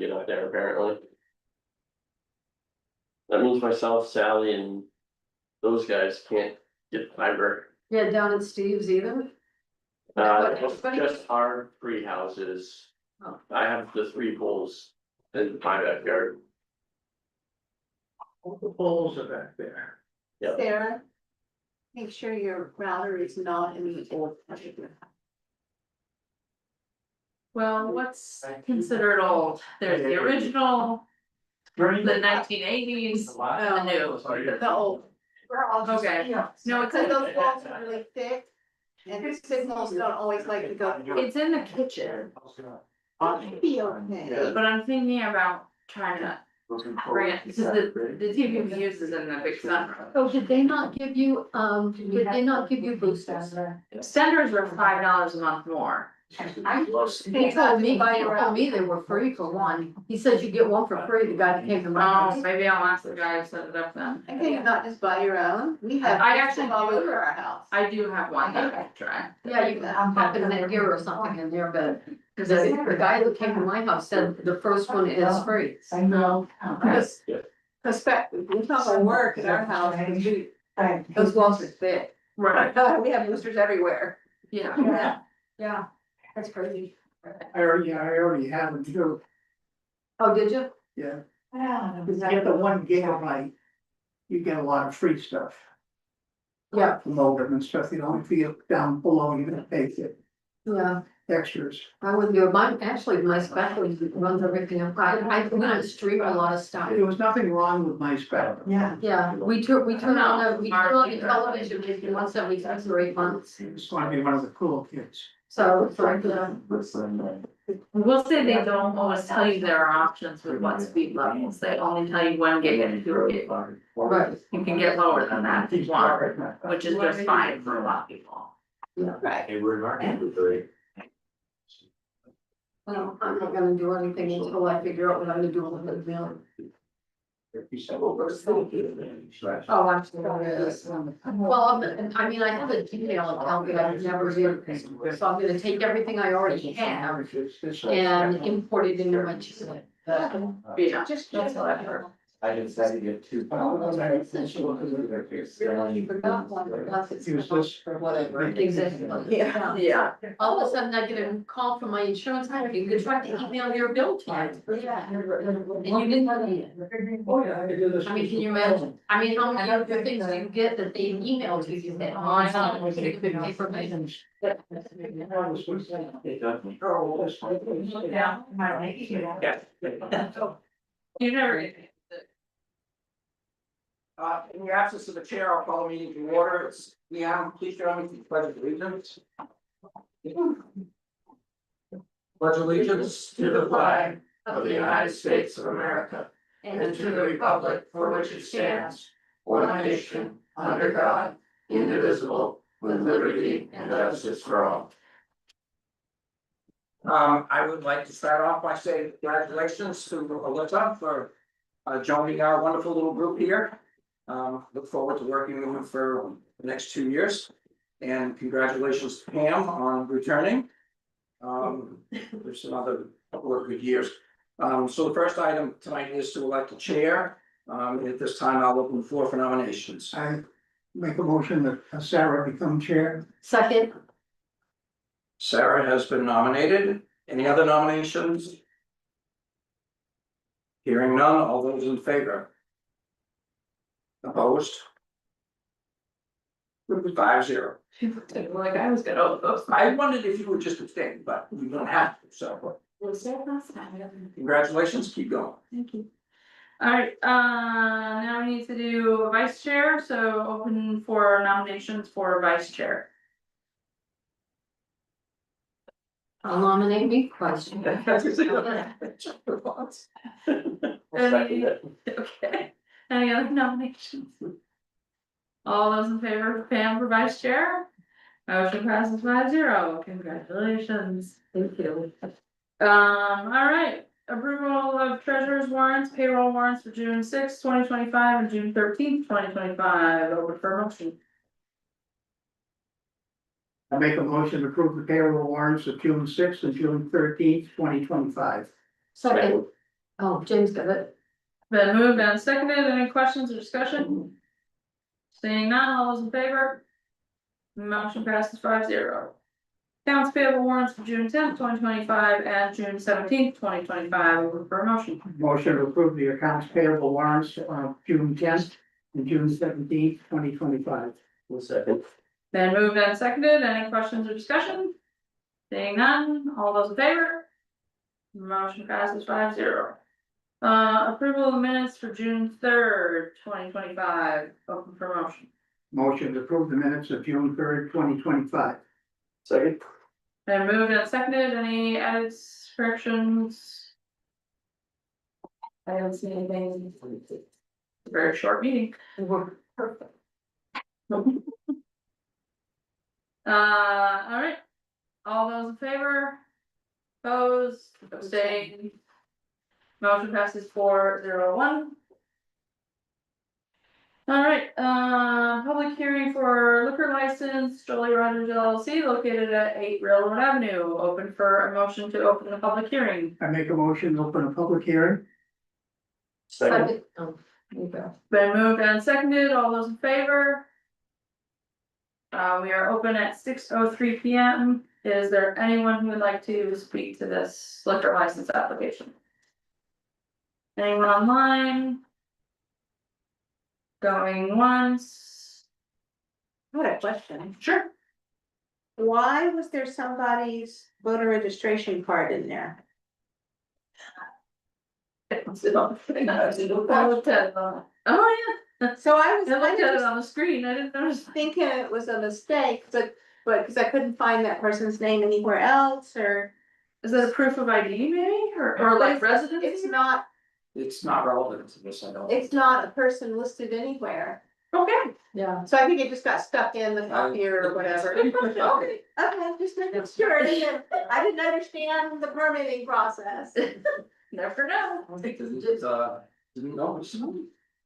get out there apparently. That means myself, Sally, and those guys can't get fiber. Yeah, down at Steve's either. Just our three houses. Oh. I have the 3 poles in my backyard. All the poles are back there. Yeah. Sarah, make sure your router is not in the old. Well, what's considered old? There's the original, the 1980s, the new. The old. We're all just. Okay. No, it's Because in, those walls are really thick and the signals don't always like to go. it's in the kitchen, Be okay. but I'm thinking about trying to bring it, because the TV we use is in the big sunroom. Oh, did they not give you, boosters? Extenders are $5 a month more. He told me they were free for one. He said you get one for free, the guy that came to my Oh, house. maybe I'll ask the guy who set it up then. I think not just buy your own, we have. I actually all do. over our house. I do have one that I can try. Yeah, you can pop in that gear or something in there, but the guy that came to my house said the first one is free. I know. Because, we talk about work at our house, those walls are thick. Right, We have boosters everywhere. yeah. Yeah, that's crazy. I already have them too, Oh, did you? yeah. If you get the 1 gigabyte, you get a lot of free stuff. Yeah. Modem and stuff, you know, if you get down below, you're gonna pay it Yeah, extras. I wouldn't do it. Mine, actually, my specialty runs everything. I stream a lot of stuff. There was nothing wrong with my spec. Yeah. Yeah, we turn on the television maybe once every 6 or 8 months. Just wanna be one of the cool kids. So, I will say they don't always tell you there are options with what speed levels, they only tell you 1 gig and 2 gig. right, You can get lower than that if you want, which is just fine for a lot of people. Right. well, I'm not gonna do anything until I figure out what I'm gonna do with the bill. Oh, I'm sorry. Well, I mean, I have a Gmail account that I've never used, so I'm gonna take everything I already have and import it into my Gmail. Yeah, that's what I've heard. I decided to get 2. Really forgot one, because it's Use this. for whatever. Exactly. Yeah. Yeah. All of a sudden I get a call from my insurance company, you tried to email your bill to you. Yeah. And you didn't. Oh, yeah, I could do this. I mean, can you imagine? I mean, how many other things do you get that they email to you that, oh, I thought it was a good paper. You never. In the absence of the chair, I'll call the meeting to order. It's please join me for the pledge of allegiance. Pledge allegiance to the flag of the United States of America and to the republic for which it stands, one nation, under God, indivisible, with liberty and justice for all. I would like to start off by saying congratulations to Alyssa for joining our wonderful little group here. Look forward to working with you for the next 2 years. And congratulations to Pam on returning. There's another couple of good years. So the first item tonight is to elect a chair. At this time, I'll open the floor for nominations. I make a motion that Sarah become chair. Second, Sarah has been nominated. Any other nominations? Hearing none, all those in favor? Opposed? 5-0. Like I was gonna, I wondered if you would just abstain, but you don't have to, so was that last time? congratulations, keep going. Thank you. Alright, now we need to do vice chair, so open for nominations for vice chair. I'll nominate me, question. Okay, any other nominations? All those in favor of Pam for vice chair? Motion passes 5-0, congratulations. Thank you. Alright, approval of treasurer's warrants, payroll warrants for June 6, 2025 and June 13th, 2025, over for motion. I make a motion to approve the payroll warrants of June 6th and June 13th, 2025. Second, Oh, James got it. Been moved and seconded, any questions or discussion? Seeing none, all those in favor? Motion passes 5-0. Accounts payable warrants for June 10th, 2025 and June 17th, 2025, over for a motion. Motion to approve the accounts payable warrants of June tenth and June 17th, 2025. One second. Been moved and seconded, any questions or discussion? Seeing none, all those in favor? Motion passes 5-0. Approval of minutes for June 3rd, 2025, open for motion. Motion to approve the minutes of June 3rd, 2025. Second. Been moved and seconded, any edits, corrections? I haven't seen anything. Very short meeting. We're perfect. Alright. All those in favor? Opposed, abstained. Motion passes 4-0-1. Alright, public hearing for liquor license, Jolly Rogers LLC located at 8 Railroad Avenue, open for a motion to open the public hearing. I make a motion to open a public hearing. Second. Oh, there you go. Been moved and seconded, all those in favor? We are open at 6:03 PM. Is there anyone who would like to speak to this liquor license application? Anyone online? Going once? What a question. Sure. Why was there somebody's voter registration card in there? I looked at it on, oh yeah, So I was I looked at it just on the screen, I didn't notice. thinking it was a mistake, but because I couldn't find that person's name anywhere else, or Is that a proof of ID maybe, or like residency? it's not, It's not relevant to this, I don't. it's not a person listed anywhere. Okay. Yeah. So I think it just got stuck in the copier or whatever. Okay, just making sure, I didn't understand the permitting process. Never know. I think this is, didn't notice.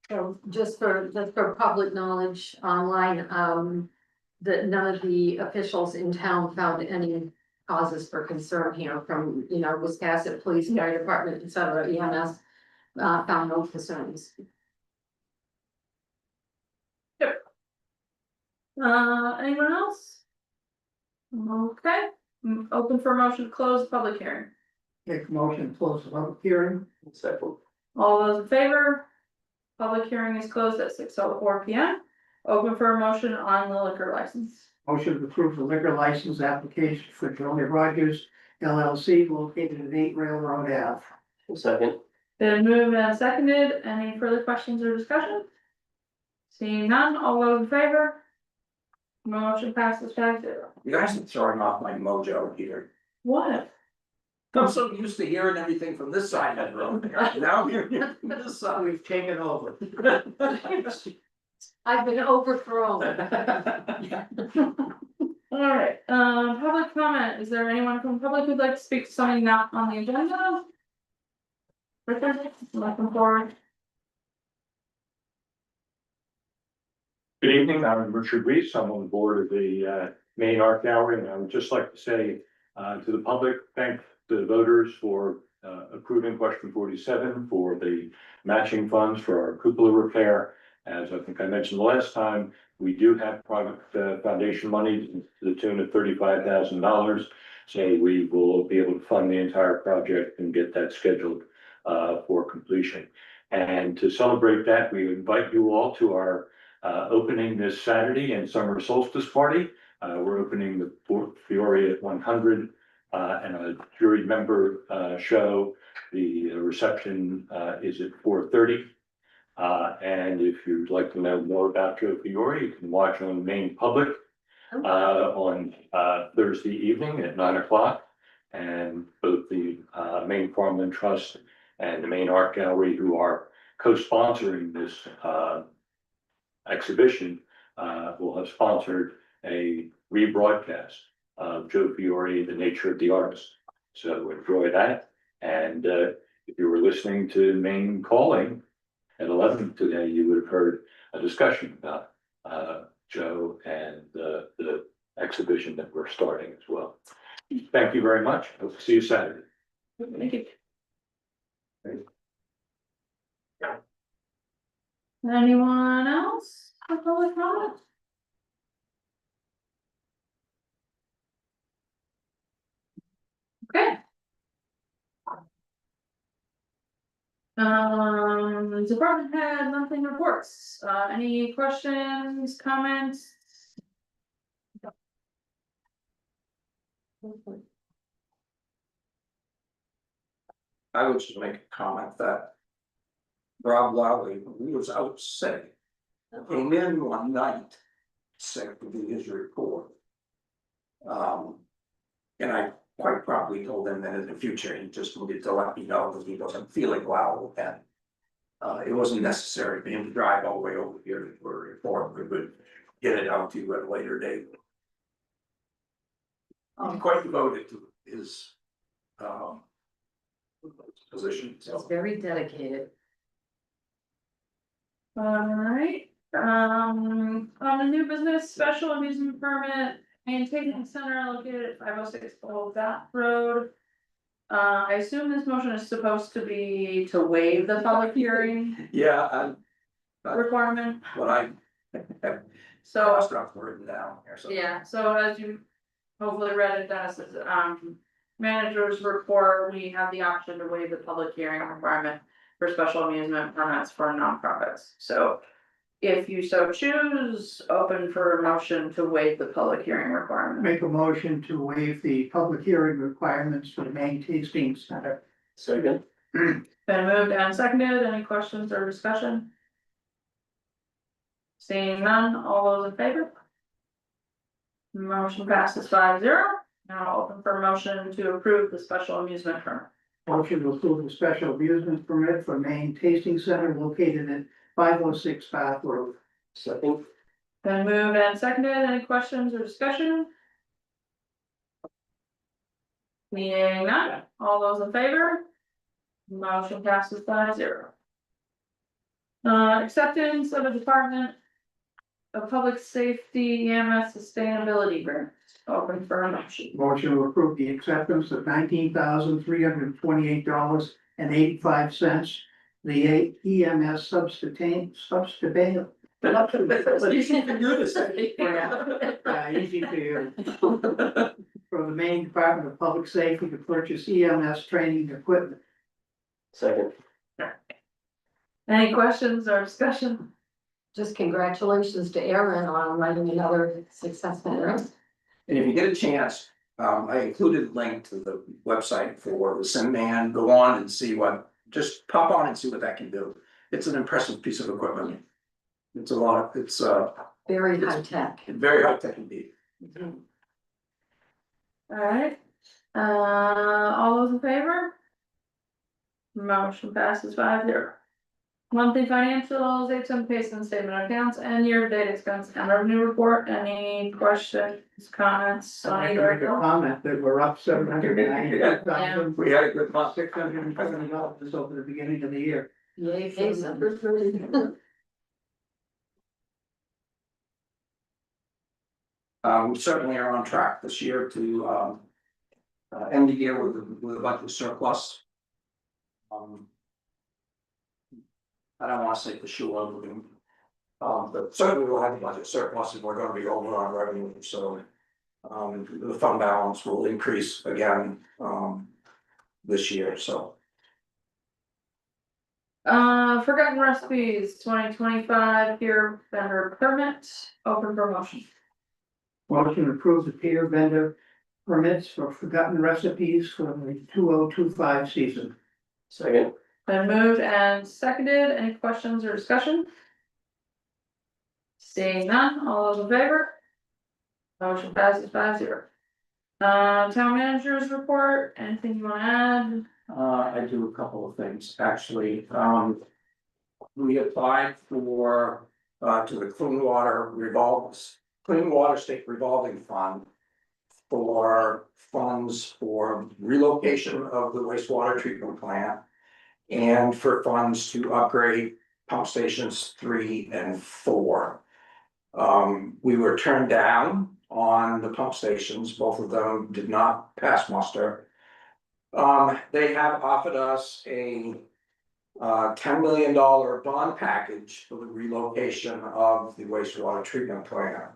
So just for public knowledge online, that none of the officials in town found any causes for concern here from, Wiscasset Police, Fire Department, et cetera, EMS. Found no concerns. Anyone else? Okay, open for a motion to close the public hearing. Make a motion to close the public hearing. Second. All those in favor? Public hearing is closed at 6:04 PM. Open for a motion on the liquor license. Motion to approve the liquor license application for Jolly Rogers LLC located at 8 Railroad Ave. Second. Been moved and seconded. Any further questions or discussion? Seeing none, all those in favor? Motion passes 5-0. You guys are throwing off my mojo here. What? I'm so used to hearing everything from this side of the road. Now I'm hearing it from this side. We've taken over. I've been overthrown. Alright, public comment. Is there anyone from the public who'd like to speak to something not on the agenda? Richard, welcome forward. Good evening, I'm Richard Reese, I'm on the board of the Maine Art Gallery, and I would just like to say to the public, thank the voters for approving question 47 for the matching funds for our cupola repair. As I think I mentioned the last time, we do have private foundation money to the tune of $35,000. So we will be able to fund the entire project and get that scheduled for completion. And to celebrate that, we invite you all to our opening this Saturday and summer solstice party. We're opening the Fiore at 100 and a jury member show. The reception is at 4:30. And if you'd like to know more about Joe Fiore, you can watch on Maine Public on Thursday evening at 9 o'clock. And both the Maine Farmland Trust and the Maine Art Gallery, who are co-sponsoring this exhibition, will have sponsored a rebroadcast of Joe Fiore, The Nature of the Artist. So enjoy that. And if you were listening to Maine Calling at 11 today, you would have heard a discussion about Joe and the exhibition that we're starting as well. Thank you very much. Hope to see you Saturday. Thank you. Anyone else for public comment? Okay. Department head, monthly reports, any questions, comments? I would just make a comment that. Rob Lowry, he was out sick, came in one night, sick to do his report. And I quite probably told him that in the future, he just needed to let me know that he wasn't feeling well and. It wasn't necessary for him to drive all the way over here for a report, we would get it out to you at a later date. I'm quite devoted to his. Position, It's so. very dedicated. Alright, on the new business special amusement permit, maintaining center located at 506 Old Bath Road. I assume this motion is supposed to be to waive the public hearing Yeah, requirement, what I have so. stuff written down here, so. Yeah, so as you hopefully read it, Dennis's, manager's report, we have the option to waive the public hearing requirement for special amusement permits for nonprofits, so. If you so choose, open for a motion to waive the public hearing requirement. Make a motion to waive the public hearing requirements for the main tasting center. Second, Been moved and seconded, any questions or discussion? Seeing none, all those in favor? Motion passes 5-0. Now open for motion to approve the special amusement permit. Motion to approve the special amusement permit for main tasting center located at 506 Bath Road. second, Been moved and seconded, any questions or discussion? Seeing none, all those in favor? Motion passes 5-0. Acceptance of a Department of Public Safety EMS Sustainability Grant, open for a motion. Motion to approve the acceptance of $19,328.85. The EMS substitute. But you can do this. Easy to you. For the Maine Department of Public Safety to purchase EMS training equipment. second, Any questions or discussion? Just congratulations to Aaron on writing another successful grant. And if you get a chance, I included a link to the website for the Sinman, go on and see what, just pop on and see what that can do. It's an impressive piece of equipment. It's Very high tech. very high tech indeed. Alright, all those in favor? Motion passes 5-0. Monthly financials, HM Payson statement of accounts and year-to-date expense and revenue report, any questions, comments I'd on like to either? make a comment that we're up $792,670 We had a good month. over the beginning of the year. Yay, Payson. We certainly are on track this year to end the year with a budget surplus. I don't wanna say for sure, but certainly we'll have a budget surplus and we're gonna be over on revenue, so. The fund balance will increase again, this year, so. Forgotten recipes, 2025 beer vendor permit, open for motion. Motion to approve the peer vendor permits for forgotten recipes for the 2025 season. second, Been moved and seconded, any questions or discussion? Seeing none, all those in favor? Motion passes 5-0. Town managers report, anything you wanna add? I do a couple of things, actually, we applied for, to the Clean Water State Revolving Fund. For funds for relocation of the wastewater treatment plant. And for funds to upgrade pump stations 3 and 4. We were turned down on the pump stations, both of them did not pass muster. They have offered us a $10 million bond package for the relocation of the wastewater treatment plant.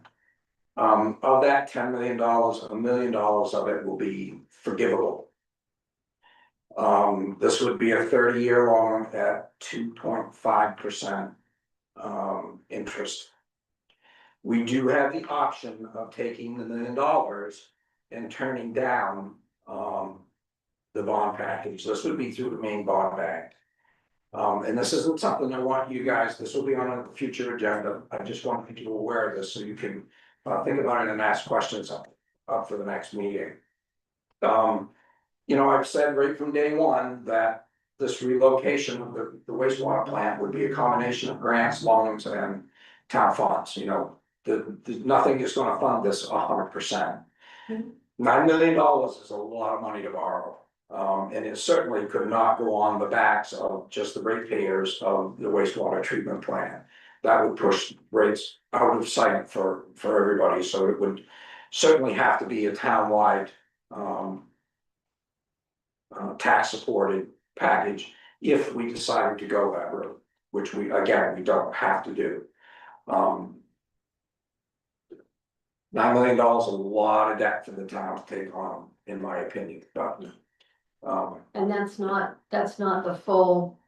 Of that $10 million, $1 million of it will be forgivable. This would be a 30-year loan at 2.5% interest. We do have the option of taking the $1 million and turning down the bond package. This would be through the main bond bank. And this isn't something I want you guys, this will be on a future agenda. I just want you to be aware of this so you can think about it and ask questions up for the next meeting. You know, I've said right from day one that this relocation of the wastewater plant would be a combination of grants, loans, and town funds, you know. Nothing is gonna fund this 100%. $9 million is a lot of money to borrow. And it certainly could not go on the backs of just the ratepayers of the wastewater treatment plant. That would push rates out of sight for everybody, so it would certainly have to be a townwide tax supported package if we decided to go that route, which we don't have to do. $9 million is a lot of debt for the town to take on, in my opinion, but. And that's not the full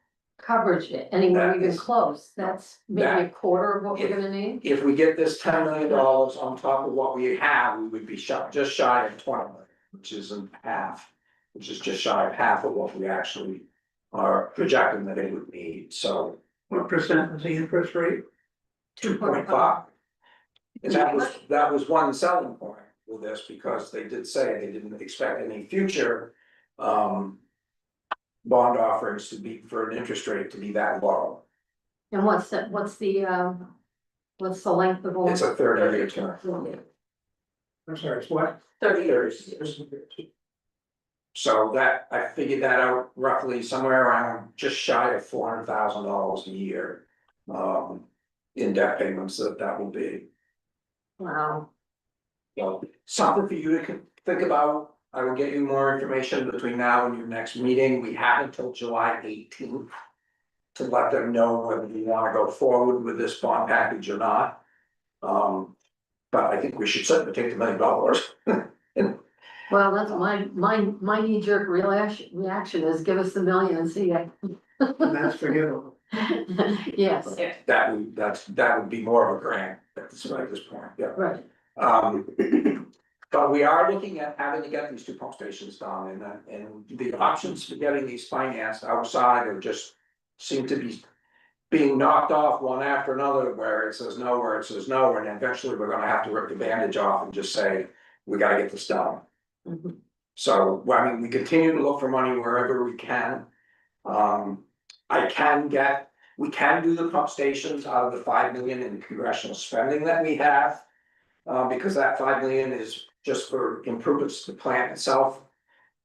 coverage anywhere That even is- close, that's maybe a quarter of what we're gonna need. If we get this $10 million on top of what we have, we would be just shy of 20 million, which isn't half. Which is just shy of half of what we actually are projecting that it would need, so What percent is the interest rate? 2.5. And that was one selling point with this, because they did say they didn't expect any future bond offerings to be, for an interest rate to be that low. And what's the length of all? It's a 30-year term. I'm sorry, it's what? 30 years. So that, I figured that out roughly somewhere around just shy of $400,000 a year. In debt payments that will be. Wow, So something for you to think about. I will get you more information between now and your next meeting. We have until July 18th. To let them know whether you wanna go forward with this bond package or not. But I think we should certainly take the $1 million. well, that's my knee-jerk reaction is give us the million and see it. And that's forgivable. Yes, That would be more of a grant at this point, yeah. right, But we are looking at having to get these 2 pump stations done, and the options for getting these financed outside are just seem to be being knocked off one after another, where it says no, and eventually we're gonna have to rip the bandage off and just say, we gotta get this done. Mhm. So, well, I mean, we continue to look for money wherever we can. We can do the pump stations out of the 5 million in congressional spending that we have. Because that 5 million is just for improvements to the plant itself.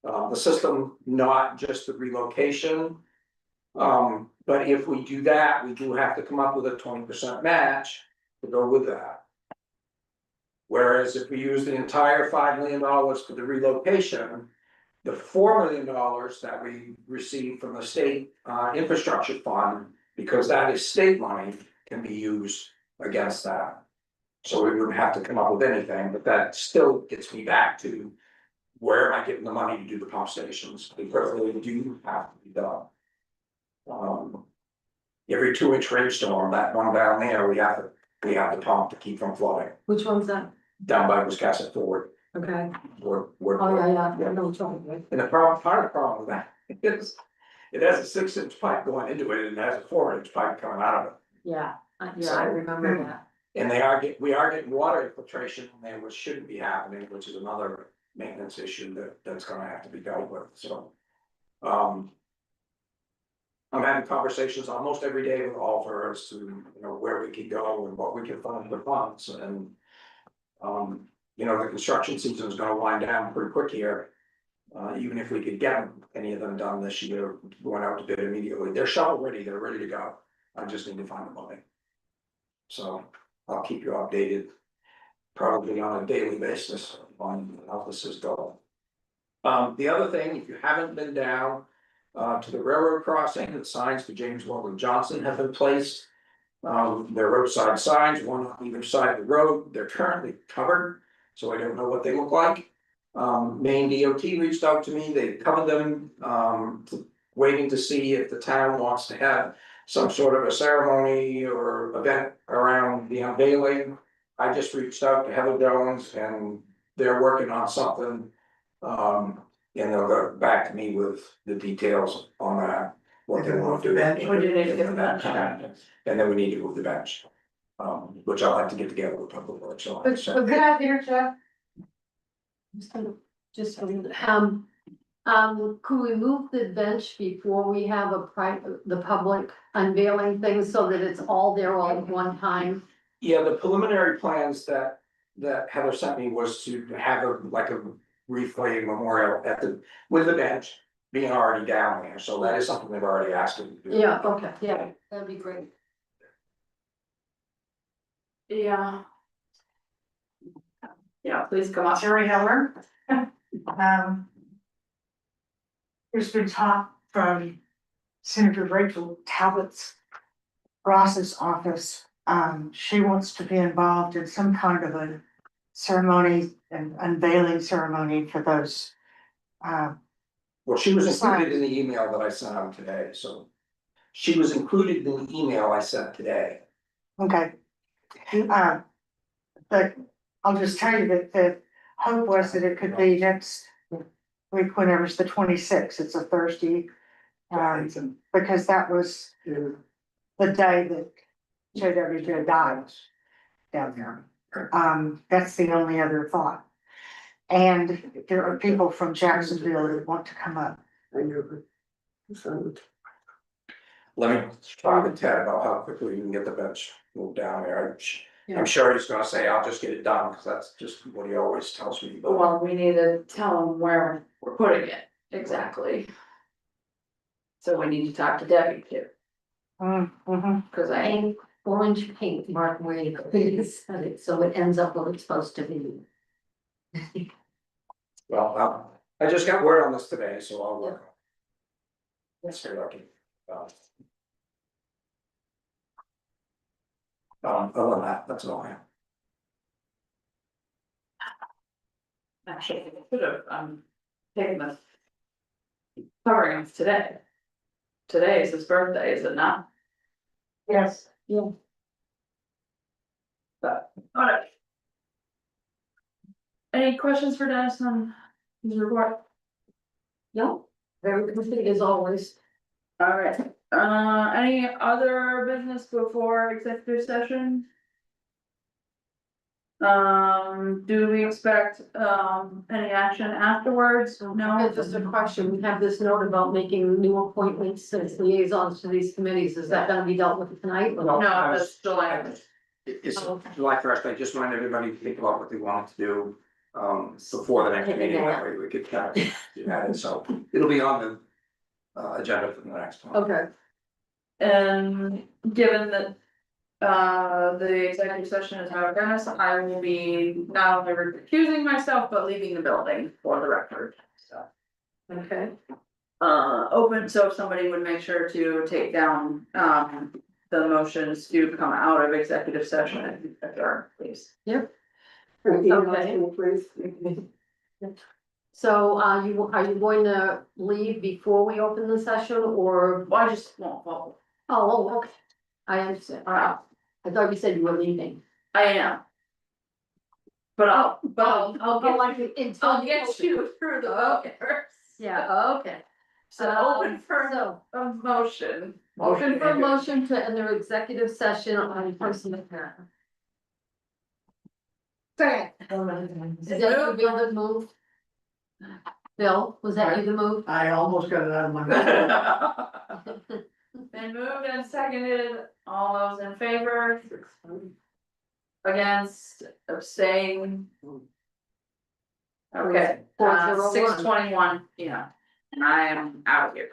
The system, not just the relocation. But if we do that, we do have to come up with a 20% match to go with that. Whereas if we use the entire $5 million for the relocation, the $4 million that we receive from the state infrastructure fund, because that is state money, can be used against that. So we wouldn't have to come up with anything, but that still gets me back to where am I getting the money to do the pump stations, because they do have to be done. Every 2-inch rainstorm, that one down there, we have to pump to keep from flooding, which one's that? down by Wiscasset Ford. Okay, Where oh, yeah, I know which one. and part of the problem with that is, it has a 6-inch pipe going into it, and it has a 4-inch pipe coming out of it. Yeah, I remember that. And we are getting water infiltration in there, which shouldn't be happening, which is another maintenance issue that's gonna have to be dealt with, so. I'm having conversations almost every day with Oliver as to, you know, where we can go and what we can find for funds, and. You know, the construction season is gonna wind down pretty quick here. Even if we could get any of them done this year, going out to bid immediately, they're shovel ready, they're ready to go, I just need to find the money. So I'll keep you updated, probably on a daily basis on how this is going. The other thing, if you haven't been down to the railroad crossing. The signs for James Weldon Johnson have been placed. They're roadside signs, one on either side of the road. They're currently covered, so I don't know what they look like. Maine DOT reached out to me. They covered them, waiting to see if the town wants to have some sort of a ceremony or event around the unveiling. I just reached out to Heather Jones and they're working on something. And they'll go back to me with the details on that, what they want to do. What do you need to get the bench? And then we need to move the bench, which I'll have to get together with Public Works. So But good idea, Jeff. Just, could we move the bench before we have the public unveiling things so that it's all there all at one time? yeah, the preliminary plans that Heather sent me was to have a wreath laying memorial with the bench being already down there. So that is something they've already asked them to do. Yeah, okay, yeah, that'd be great. Yeah. Yeah, please come up. Jerry Heller. There's been talk from Senator Rachel Talbot's Ross's office. She wants to be involved in some kind of a ceremony and unveiling ceremony for those. Well, she was included in the email that I sent out today, so. She was included in the email I sent today. Okay. But I'll just tell you that the hope was that it could be next week, whenever it's the 26th, it's a Thursday. Because that was the day that JWJ died down there. That's the only other thought. And there are people from Jacksonville that want to come up. Let me talk to Ted about how quickly we can get the bench moved down there. I'm sure he's gonna say, I'll just get it done, because that's just what he always tells me. But Well, we need to tell them where we're putting it, exactly. So we need to talk to Debbie too, cause I, Paint, orange paint, mark where you set it, so it ends up where it's supposed to be. well, I just got word on this today, so I'll work. Let's see what I can. Other than that, that's all I have. actually, I should have, taken this. Covering us today. Today is his birthday, is it not? Yes. Yeah. But, alright. Any questions for Dennis on his report? No, very complete as always. Alright, any other business before executive session? Do we expect, any action afterwards? No, Just a question, we have this note about making new appointments as liaisons to these committees, is that gonna be dealt with tonight? or No. no, I was- that's July. It's Oh. July 1st. I just wanted everybody to think about what they wanted to do, before the next meeting, that way we could kind of do that, and so it'll be on the. Agenda for the next one. Okay, And given that, the executive session is now Dennis, I will be not only recusing myself, but leaving the building for the record, so. okay, Open, so if somebody would make sure to take down, the motions to come out of executive session and adjourn, please. so, are you going to leave before we open the session, or? Well, I just won't vote. Oh, okay, I understand, I thought you said you were leaving. I am. But I'll Until get you through the vote first. Yeah, okay. So open for So, a motion. open for motion to enter executive session on personal matter. Is that you, Bill, that moved? Bill, was that you that moved? I almost got it out of my mouth. Been moved and seconded, all those in favor? Against, abstain? Okay, 401. 6:21, yeah, I am out here.